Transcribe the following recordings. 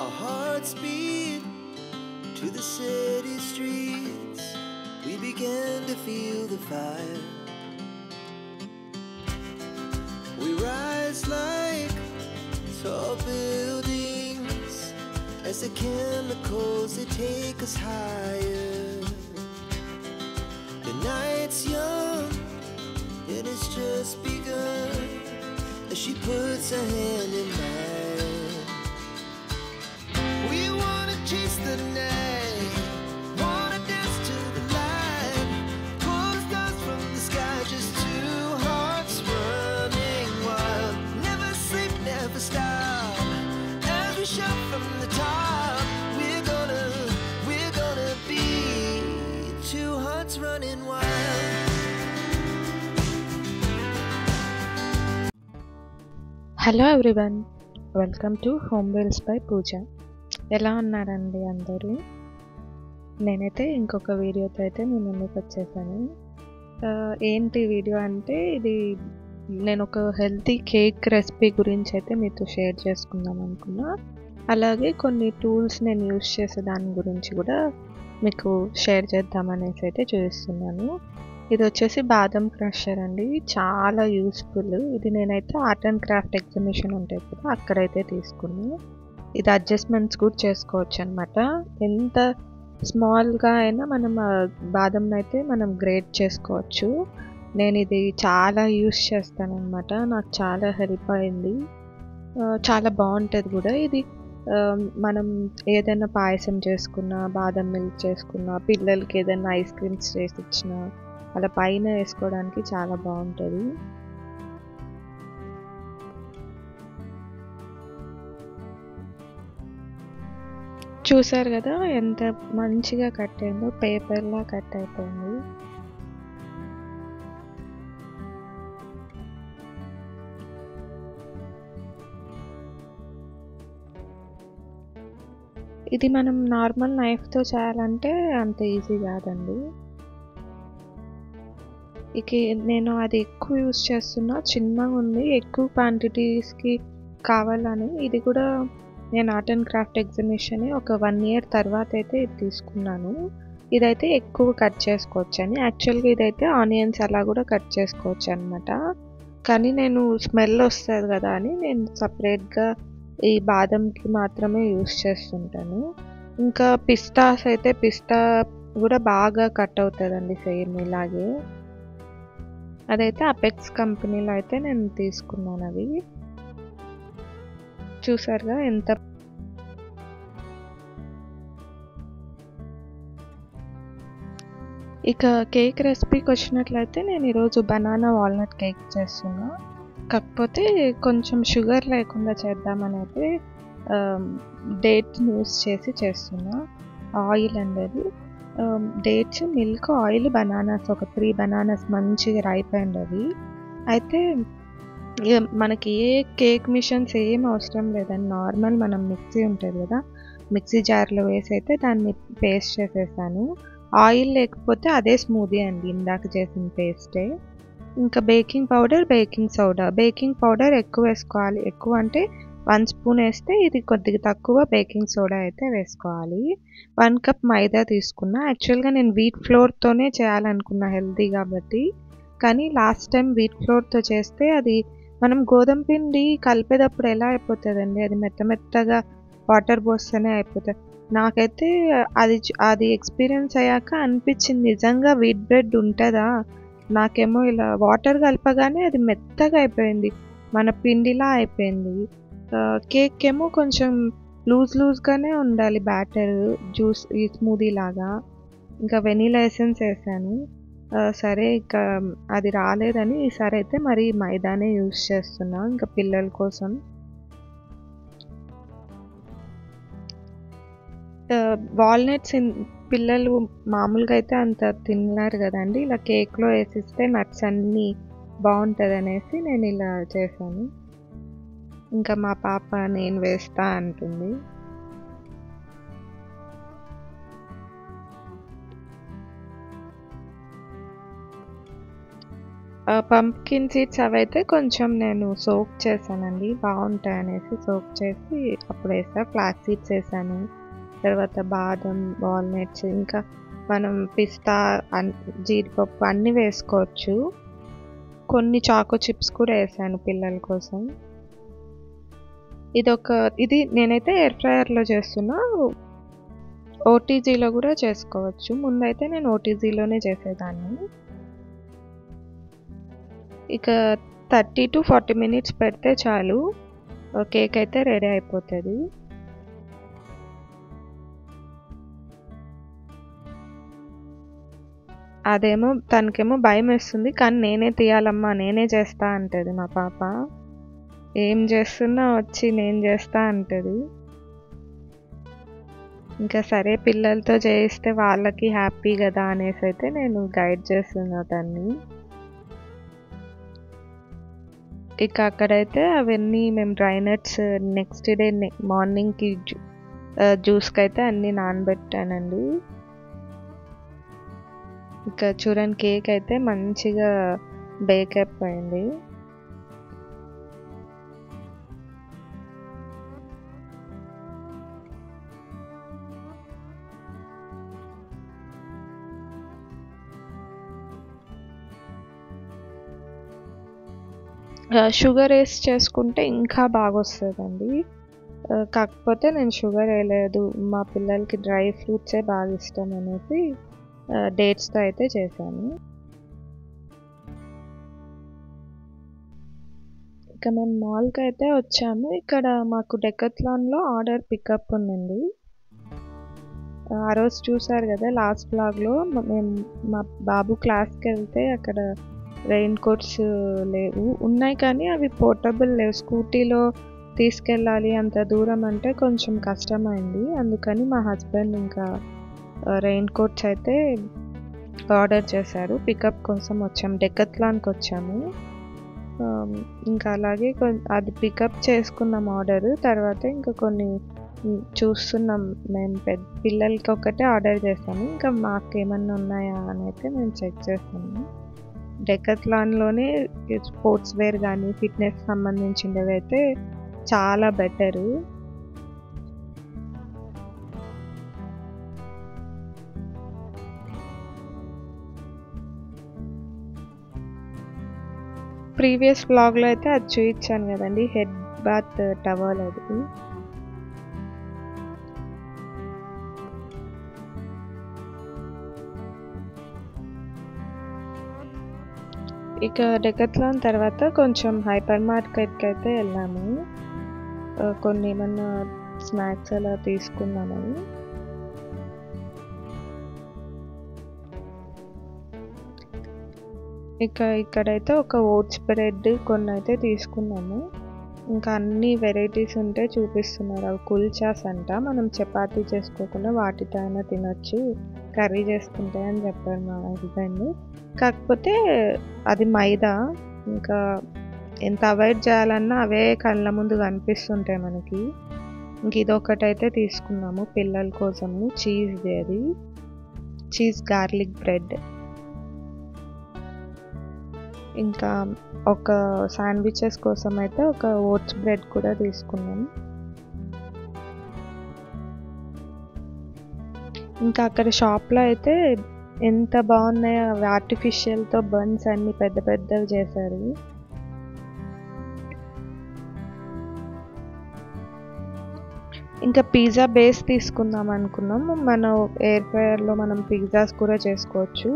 Our hearts beat to the city streets. We began to feel the fire. We rise like tall buildings as the chemicals they take us higher. The night's young and it's just begun as she puts her hand in mine. We wanna chase the night, wanna dance to the light, pull the stars from the sky, just two hearts running wild. Never sleep, never stop, as we shout from the top. We're gonna be two hearts running wild. Hello everyone, welcome to home వేల్స్ by Pooja. ఎలా ఉన్నారండి అందరూ? నేనైతే ఇంకొక వీడియోతో అయితే మీ ముందుకు వచ్చేసాను. ఏంటి వీడియో అంటే, ఇది నేను ఒక హెల్తీ కేక్ రెసిపీ గురించి అయితే మీతో షేర్ చేసుకుందాం అనుకున్నా. అలాగే కొన్ని టూల్స్ నేను యూజ్ చేసే దాని గురించి కూడా మీకు షేర్ చేద్దామనేసి అయితే చూపిస్తున్నాను. ఇది వచ్చేసి బాదం క్రషర్ అండి, చాలా యూస్ఫుల్. ఇది నేనైతే ఆర్ట్ అండ్ క్రాఫ్ట్ ఎగ్జిబిషన్ ఉంటుంది కదా, అక్కడైతే తీసుకున్నాను. ఇది అడ్జస్ట్మెంట్స్ కూడా చేసుకోవచ్చు అనమాట. ఎంత స్మాల్గా అయినా మనం బాదంని అయితే మనం గ్రేట్ చేసుకోవచ్చు. నేను ఇది చాలా యూస్ చేస్తాను అనమాట, నాకు చాలా హెల్ప్ అయింది. చాలా బాగుంటుంది కూడా ఇది. మనం ఏదైనా పాయసం చేసుకున్నా, బాదం మిల్క్ చేసుకున్నా, పిల్లలకి ఏదైనా ఐస్ క్రీమ్స్ చేసి ఇచ్చినా అలా పైన వేసుకోవడానికి చాలా బాగుంటుంది. చూసారు కదా ఎంత మంచిగా కట్ అయిందో, పేపర్లా కట్ అయిపోయింది. ఇది మనం నార్మల్ నైఫ్తో చేయాలంటే అంత ఈజీ కాదండి. ఇక నేను అది ఎక్కువ యూస్ చేస్తున్నా, చిన్నగా ఉంది, ఎక్కువ క్వాంటిటీస్కి కావాలని. ఇది కూడా నేను ఆర్ట్ అండ్ క్రాఫ్ట్ ఎగ్జిబిషన్ ఒక 1 year తర్వాత అయితే ఇది తీసుకున్నాను. ఇదైతే ఎక్కువ కట్ చేసుకోవచ్చు అని. యాక్చువల్గా ఇదైతే ఆనియన్స్ అలా కూడా కట్ చేసుకోవచ్చు అనమాట. కానీ నేను స్మెల్ వస్తుంది కదా అని నేను సపరేట్గా ఈ బాదంకి మాత్రమే యూస్ చేస్తుంటాను. ఇంకా పిస్తాస్ అయితే, పిస్తా కూడా బాగా కట్ అవుతుందండి సేమ్ ఇలాగే. అదైతే అపెక్స్ కంపెనీలో అయితే నేను తీసుకున్నాను. అవి చూసారుగా ఎంత. ఇక కేక్ రెసిపీకి వచ్చినట్లయితే, నేను ఈరోజు బనానా వాల్నట్ కేక్ చేస్తున్నా. కాకపోతే కొంచెం షుగర్ లేకుండా చేద్దామని అయితే డేట్స్ యూస్ చేసి చేస్తున్నా. ఆయిల్ అనేది డేట్స్, మిల్క్, ఆయిల్, బనానాస్ ఒక 3 బనానాస్ మంచిగా రైప్ అవి. అయితే మనకి ఏ కేక్ మిషన్స్ ఏం అవసరం లేదండి, నార్మల్ మనం మిక్సీ ఉంటుంది కదా, మిక్సీ జార్లో వేసి అయితే దాన్ని పేస్ట్ చేసేసాను. ఆయిల్ లేకపోతే అదే స్మూదీ అండి, ఇందాక చేసిన పేస్టే. ఇంకా baking powder, baking soda. Baking powder ఎక్కువ వేసుకోవాలి, ఎక్కువ అంటే 1 స్పూన్ వేస్తే, ఇది కొద్దిగా తక్కువ బేకింగ్ సోడా అయితే వేసుకోవాలి. 1 కప్ మైదా తీసుకున్నా. యాక్చువల్గా నేను వీట్ ఫ్లోర్తోనే చేయాలనుకున్నా, హెల్తీ కాబట్టి. కానీ లాస్ట్ టైం వీట్ ఫ్లోర్తో చేస్తే అది మనం గోధుమ పిండి కలిపేటప్పుడు ఎలా అయిపోతుందండి, అది మెత్తగా వాటర్ పోస్తేనే అయిపోతుంది. నాకైతే అది ఎక్స్పీరియన్స్ అయ్యాక అనిపించింది, నిజంగా వీట్ బ్రెడ్ ఉంటుందా. నాకేమో ఇలా వాటర్ కలపగానే అది మెత్తగా అయిపోయింది, మన పిండిలా అయిపోయింది. కేక్ ఏమో కొంచెం లూజ్గానే ఉండాలి బ్యాటర్, జ్యూస్ ఈ స్మూదీ లాగా. ఇంకా వెనీలా ఎసెన్స్ వేసాను. సరే ఇక అది రాలేదని ఈసారి అయితే మరి మైదానే యూస్ చేస్తున్నా ఇంకా పిల్లల కోసం. వాల్నట్స్ పిల్లలు మామూలుగా అయితే అంత తిన్నారు కదండి, ఇలా కేక్లో వేసిస్తే నట్స్ అన్నీ బాగుంటుంది అనేసి నేను ఇలా చేశాను. ఇంకా మా పాప నేను వేస్తా అంటుంది. పంప్కిన్ సీడ్స్ అవైతే కొంచెం నేను సోక్ చేశానండి, బాగుంటాయనేసి సోక్ చేసి అప్పుడు వేసా. ఫ్లాక్స్ సీడ్స్ వేసాను, తర్వాత బాదం, వాల్నట్స్, ఇంకా మనం పిస్తా, జీడిపప్పు అన్నీ వేసుకోవచ్చు. కొన్ని చాకో చిప్స్ కూడా వేసాను పిల్లల కోసం. ఇది నేనైతే ఎయిర్ ఫ్రైయర్లో చేస్తున్నా, ఓటీజీలో కూడా చేసుకోవచ్చు. ముందైతే నేను ఓటీజీలోనే చేసేదాన్ని. ఇక 30 to 40 minutes పెడితే చాలు, కేక్ అయితే రెడీ అయిపోతుంది. తనకేమో భయం వేస్తుంది, కానీ నేనే తీయాలమ్మా, నేనే చేస్తా అంటది మా పాప. ఏం చేస్తున్నా వచ్చి నేను చేస్తా అంటది. ఇంకా సరే, పిల్లలతో చేయిస్తే వాళ్ళకి హ్యాపీ కదా అనేసి అయితే నేను గైడ్ చేస్తున్నా దాన్ని. ఇక అక్కడైతే అవన్నీ మేము డ్రై నట్స్ నెక్స్ట్ డే మార్నింగ్కి జ్యూస్కి అయితే అన్నీ నానబెట్టానండి. ఇక చూడండి, కేక్ అయితే మంచిగా బేక్ అయిపోయింది. షుగర్ వేసి చేసుకుంటే ఇంకా బాగా వస్తుందండి. కాకపోతే నేను షుగర్ వేయలేదు, మా పిల్లలకి డ్రై ఫ్రూట్సే బాగా ఇష్టం అనేసి డేట్స్తో అయితే చేశాను. ఇక మేము మాల్కి అయితే వచ్చాము. ఇక్కడ మాకు డెకత్లాన్లో ఆర్డర్ పికప్ ఉందండి. ఆ రోజు చూసారు కదా లాస్ట్ బ్లాగ్లో, మేము మా బాబు క్లాస్కి వెళ్తే అక్కడ రెయిన్ కోట్స్ లేవు, ఉన్నాయి కానీ అవి పోర్టబుల్ లేవు. స్కూటీలో తీసుకెళ్ళాలి అంత దూరం అంటే కొంచెం కష్టమైంది. అందుకని మా హస్బెండ్ ఇంకా రెయిన్ కోట్స్ అయితే ఆర్డర్ చేశారు. పికప్ కోసం వచ్చాము, డెకత్లాన్కి వచ్చాము. ఇంకా అలాగే అది పికప్ చేసుకున్నాం ఆర్డర్. తర్వాత ఇంకా కొన్ని చూస్తున్నాం, మేము పిల్లలకి ఒకటే ఆర్డర్ చేస్తాము, ఇంకా మాకు ఏమన్నా ఉన్నాయా అని అయితే మేము చెక్ చేస్తాము. డెకత్లాన్లోనే స్పోర్ట్స్ వేర్ కానీ ఫిట్నెస్ సంబంధించినవి అయితే చాలా బెటరు. ప్రీవియస్ బ్లాగ్లో అయితే అది చూపించాను కదండి, హెడ్ బాత్ టవల్ అది. ఇక డెకత్లాన్ తర్వాత కొంచెం హైపర్ మార్కెట్కి అయితే వెళ్ళాము, కొన్ని ఏమన్నా స్నాక్స్ అలా తీసుకున్నామని. ఇక్కడైతే ఒక ఓట్స్ బ్రెడ్ కొన్ని అయితే తీసుకున్నాము. ఇంకా అన్ని వెరైటీస్ ఉంటే చూపిస్తున్నారు. అవి కుల్చాస్ అంట, మనం చపాతీ చేసుకోకుండా వాటితో అయినా తినొచ్చు, కర్రీ చేసుకుంటే అని చెప్పారు మా హస్బెండ్. కాకపోతే అది మైదా, ఇంకా ఎంత అవాయిడ్ చేయాలన్నా అవే కళ్ళ ముందు కనిపిస్తుంటాయి మనకి. ఇంక ఇదొకటైతే తీసుకున్నాము పిల్లల కోసము, చీజ్ది, అది చీజ్ గార్లిక్ బ్రెడ్. ఇంకా ఒక శాండ్విచెస్ కోసం అయితే ఒక ఓట్స్ బ్రెడ్ కూడా తీసుకున్నాము. ఇంకా అక్కడ షాప్లో అయితే ఎంత బాగున్నాయో, అవి ఆర్టిఫిషియల్తో బన్స్ అన్ని పెద్ద పెద్దవి చేశారు. ఇంకా పిజ్జా బేస్ తీసుకుందాం అనుకున్నాము. మన ఎయిర్ ఫ్రైయర్లో మనం పిజ్జాస్ కూడా చేసుకోవచ్చు.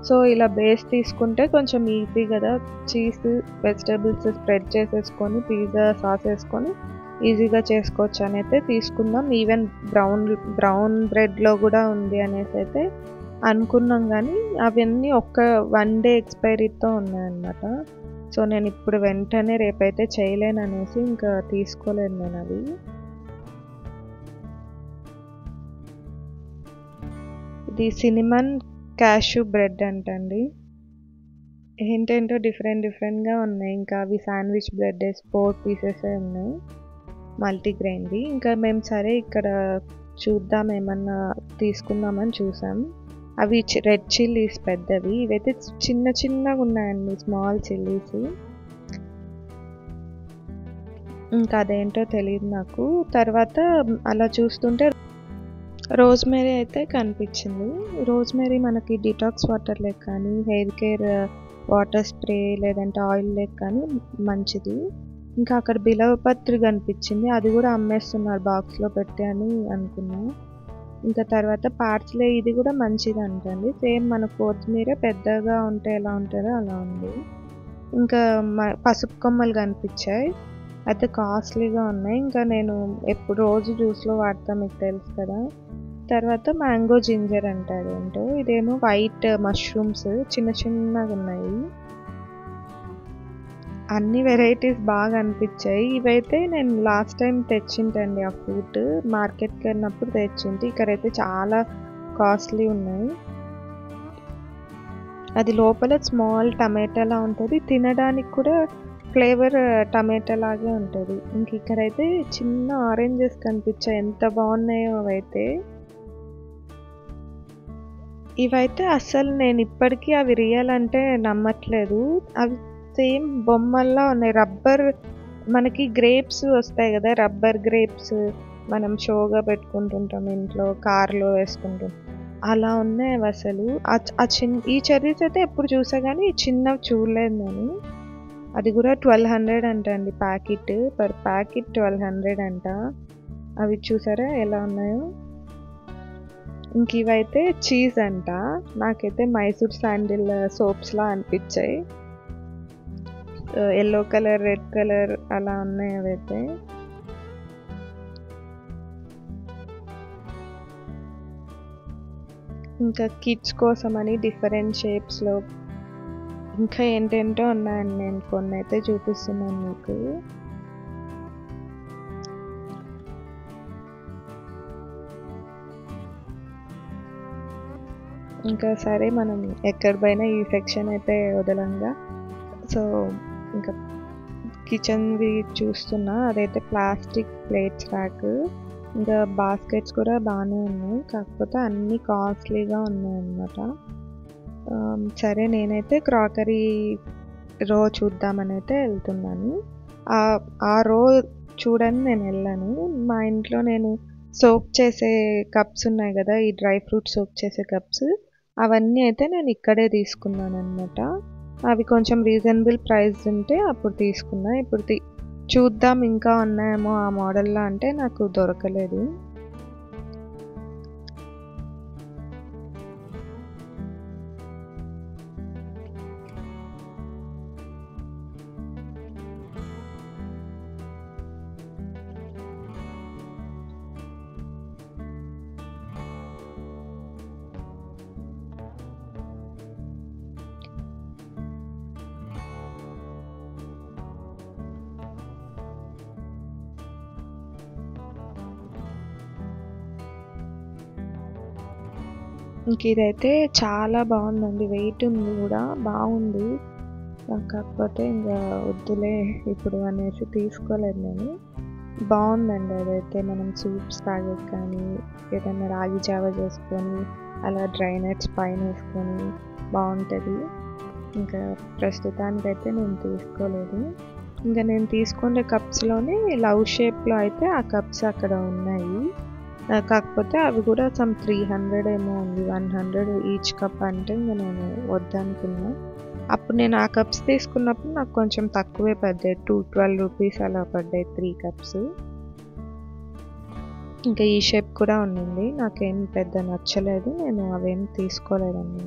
సో ఇలా బేస్ తీసుకుంటే కొంచెం ఈజీ కదా, చీజ్ వెజిటేబుల్స్ స్ప్రెడ్ చేసేసుకొని పిజ్జా సాస్ వేసుకొని ఈజీగా చేసుకోవచ్చు అని అయితే తీసుకుందాం. ఈవెన్ బ్రౌన్ బ్రెడ్లో కూడా ఉంది అనేసి అయితే అనుకున్నాం, కానీ అవన్నీ 1 day ఎక్స్పైరీతో ఉన్నాయన్నమాట. సో నేను ఇప్పుడు వెంటనే రేపైతే చేయలేను అనేసి ఇంకా తీసుకోలేదు నేను అవి. ఇది సినిమన్ క్యాష్యూ బ్రెడ్ అంటండి, ఏంటేంటో డిఫరెంట్గా ఉన్నాయి. ఇంకా అవి శాండ్విచ్ బ్రెడ్ 4 pieces ఉన్నాయి, మల్టీగ్రెయిన్ది. ఇంకా మేము సరే ఇక్కడ చూద్దాం ఏమన్నా తీసుకుందామని చూసాం. అవి రెడ్ చిల్లీస్ పెద్దవి, ఇవైతే చిన్న చిన్నగా ఉన్నాయండి, స్మాల్ చిల్లీస్. ఇంకా అదేంటో తెలియదు నాకు. తర్వాత అలా చూస్తుంటే రోజ్మేరీ అయితే కనిపించింది. రోజ్మేరీ మనకి డిటాక్స్ వాటర్ లెక్క కానీ, హెయిర్ కేర్ వాటర్ స్ప్రే లేదంటే ఆయిల్ లెక్క కానీ మంచిది. ఇంకా అక్కడ బిలవపత్రి కనిపించింది, అది కూడా అమ్మేస్తున్నారు బాక్స్లో పెట్టి అని అనుకున్నా. ఇంకా తర్వాత పార్స్లే, ఇది కూడా మంచిది అంటండి, సేమ్ మన కొత్తిమీర పెద్దగా ఉంటే ఎలా ఉంటుందో అలా ఉంది. ఇంకా పసుపు కొమ్మలు కనిపించాయి, అయితే కాస్ట్లీగా ఉన్నాయి. ఇంకా నేను ఎప్పుడు రోజు జ్యూస్లో వాడతా, మీకు తెలుసు కదా. తర్వాత మ్యాంగో జింజర్ అంటారు ఏంటో, ఇదేమో వైట్ మష్రూమ్స్ చిన్న చిన్నగా ఉన్నాయి. అన్ని వెరైటీస్ బాగా అనిపించాయి. ఇవైతే నేను లాస్ట్ టైం తెచ్చింటండి, ఆ ఫ్రూట్ మార్కెట్కి వెళ్ళినప్పుడు తెచ్చింటి. ఇక్కడైతే చాలా కాస్ట్లీ ఉన్నాయి. అది లోపల స్మాల్ టమాటాలా ఉంటుంది, తినడానికి కూడా ఫ్లేవర్ టమాటా లాగే ఉంటుంది. ఇంక ఇక్కడైతే చిన్న ఆరెంజెస్ కనిపించాయి, ఎంత బాగున్నాయో అవైతే. ఇవైతే అస్సలు నేను ఇప్పటికీ అవి రియల్ అంటే నమ్మట్లేదు, అవి సేమ్ బొమ్మల్లా ఉన్నాయి. రబ్బర్, మనకి గ్రేప్స్ వస్తాయి కదా, రబ్బర్ గ్రేప్స్ మనం షోగా పెట్టుకుంటుంటాం ఇంట్లో, కార్లో వేసుకుంటాం, అలా ఉన్నాయి అవి అసలు. ఈ చెర్రీస్ అయితే ఎప్పుడు చూసా కానీ చిన్నవి చూడలేదు నేను. అది కూడా 1200 అంట అండి ప్యాకెట్, పర్ ప్యాకెట్ 1200 అంట. అవి చూసారా ఎలా ఉన్నాయో. ఇంక ఇవైతే చీజ్ అంట, నాకైతే మైసూర్ శాండిల్ సోప్స్లా అనిపించాయి, ఎల్లో కలర్ రెడ్ కలర్ అలా ఉన్నాయి అవైతే. ఇంకా కిడ్స్ కోసం అని డిఫరెంట్ షేప్స్లో ఇంకా ఏంటేంటో ఉన్నాయండి, నేను కొన్ని అయితే చూపిస్తున్నాను మీకు. ఇంకా సరే, మనం ఎక్కడ పోయినా ఈ సెక్షన్ అయితే వదలంగా. సో ఇంకా కిచెన్వి చూస్తున్నా, అదైతే ప్లాస్టిక్ ప్లేట్స్ ర్యాక్, ఇంకా బాస్కెట్స్ కూడా బాగానే ఉన్నాయి, కాకపోతే అన్నీ కాస్ట్లీగా ఉన్నాయన్నమాట. సరే, నేనైతే క్రాకరీ రో చూద్దామని అయితే వెళ్తున్నాను. ఆ రో చూడని నేను వెళ్ళాను. మా ఇంట్లో నేను సోక్ చేసే కప్స్ ఉన్నాయి కదా, ఈ డ్రై ఫ్రూట్ సోక్ చేసే కప్స్, అవన్నీ అయితే నేను ఇక్కడే తీసుకున్నాను అనమాట. అవి కొంచెం రీజనబుల్ ప్రైస్ ఉంటే అప్పుడు తీసుకున్నా. ఇప్పుడు చూద్దాం ఇంకా ఉన్నాయేమో ఆ మోడల్లో, అంటే నాకు దొరకలేదు. ఇంక ఇదైతే చాలా బాగుందండి, వెయిట్ ఉంది కూడా, బాగుంది. కాకపోతే ఇంకా వద్దులే ఇప్పుడు అనేసి తీసుకోలేదు నేను. బాగుందండి అదైతే, మనం సూప్స్ తాగేది కానీ, ఏదైనా రాగి జావ చేసుకొని అలా డ్రై నట్స్ పైన వేసుకొని బాగుంటుంది. ఇంకా ప్రస్తుతానికైతే నేను తీసుకోలేదు. ఇంకా నేను తీసుకునే కప్స్లోనే లవ్ షేప్లో అయితే ఆ కప్స్ అక్కడ ఉన్నాయి, కాకపోతే అవి కూడా సమ్ 300 ఏమో ఉంది, 100 ఈచ్ కప్ అంటే ఇంకా నేను వద్దనుకున్నా. అప్పుడు నేను ఆ కప్స్ తీసుకున్నప్పుడు నాకు కొంచెం తక్కువే పడ్డాయి, 212 రూపీస్ అలా పడ్డాయి 3 కప్స్. ఇంకా ఈ షేప్ కూడా ఉండింది, నాకేం పెద్ద నచ్చలేదు, నేను అవేం తీసుకోలేదండి.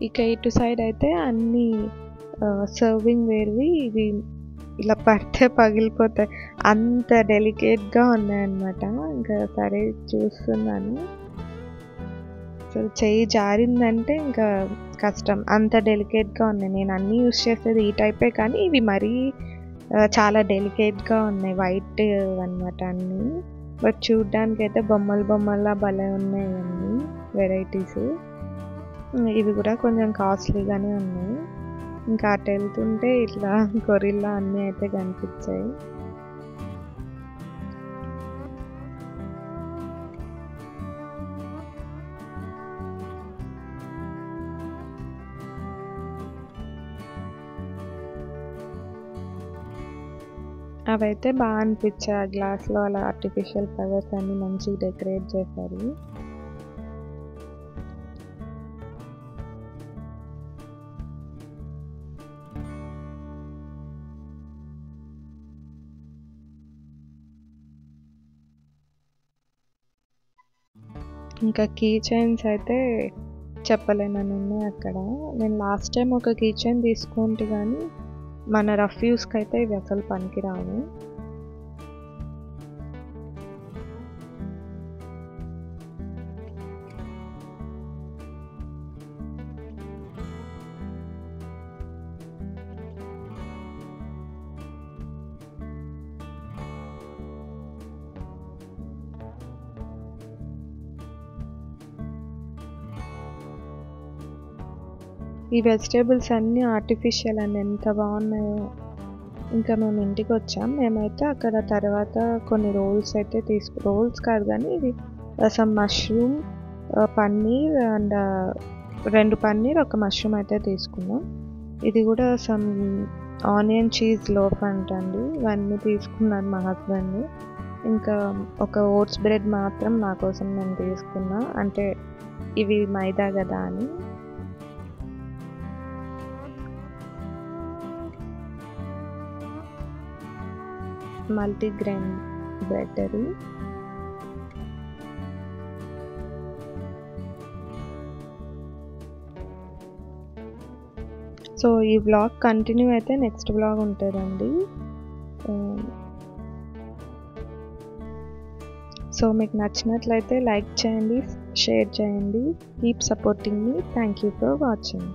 ఇంకా ఇటు సైడ్ అయితే అన్ని సర్వింగ్ వేర్వి, ఇవి ఇలా పడితే పగిలిపోతాయి, అంత డెలికేట్గా ఉన్నాయన్నమాట. ఇంకా సరే చూస్తున్నాను, సో చెయ్యి జారిందంటే ఇంకా కష్టం, అంత డెలికేట్గా ఉన్నాయి. నేను అన్నీ యూస్ చేసేది ఈ టైపే, కానీ ఇవి మరీ చాలా డెలికేట్గా ఉన్నాయి, వైట్ అన్నమాట అన్నీ. బట్ చూడ్డానికి అయితే బొమ్మల్లా భలే ఉన్నాయి అన్నీ వెరైటీస్. ఇవి కూడా కొంచెం కాస్ట్లీగానే ఉన్నాయి. ఇంకా అటు వెళ్తుంటే ఇట్లా గొరిల్లా అన్నీ అయితే కనిపించాయి. అవైతే బాగా అనిపించాయి. ఆ గ్లాస్లో అలా ఆర్టిఫిషియల్ ఫ్లవర్స్ అన్ని మంచిగా డెకరేట్ చేశారు. ఇంకా కీ చైన్స్ అయితే చెప్పలేనని ఉన్నాయి అక్కడ. నేను లాస్ట్ టైం ఒక కీ చైన్ తీసుకుంటే కానీ మన రఫ్ యూస్కి అయితే ఇవి అసలు పనికిరావు. ఈ వెజిటేబుల్స్ అన్నీ ఆర్టిఫిషియల్ అండి, ఎంత బాగున్నాయో. ఇంకా మేము ఇంటికి వచ్చాం. మేమైతే అక్కడ తర్వాత కొన్ని రోల్స్ అయితే రోల్స్ కాదు కానీ ఇది some mushroom, paneer and 2 paneer 1 mushroom అయితే తీసుకున్నాం. ఇది కూడా సమ్ ఆనియన్ చీజ్ లోఫ్ అంటండి. ఇవన్నీ తీసుకున్నాను మా హస్బెండ్. ఇంకా ఒక ఓట్స్ బ్రెడ్ మాత్రం నా కోసం నేను తీసుకున్నా, అంటే ఇవి మైదా కదా అని. మల్టీగ్రెయిన్ బ్రెడ్ అది. సో ఈ వ్లాగ్ కంటిన్యూ అయితే నెక్స్ట్ వ్లాగ్ ఉంటుందండి. సో మీకు నచ్చినట్లయితే లైక్ చేయండి, షేర్ చేయండి. Keep supporting me. Thank you for watching.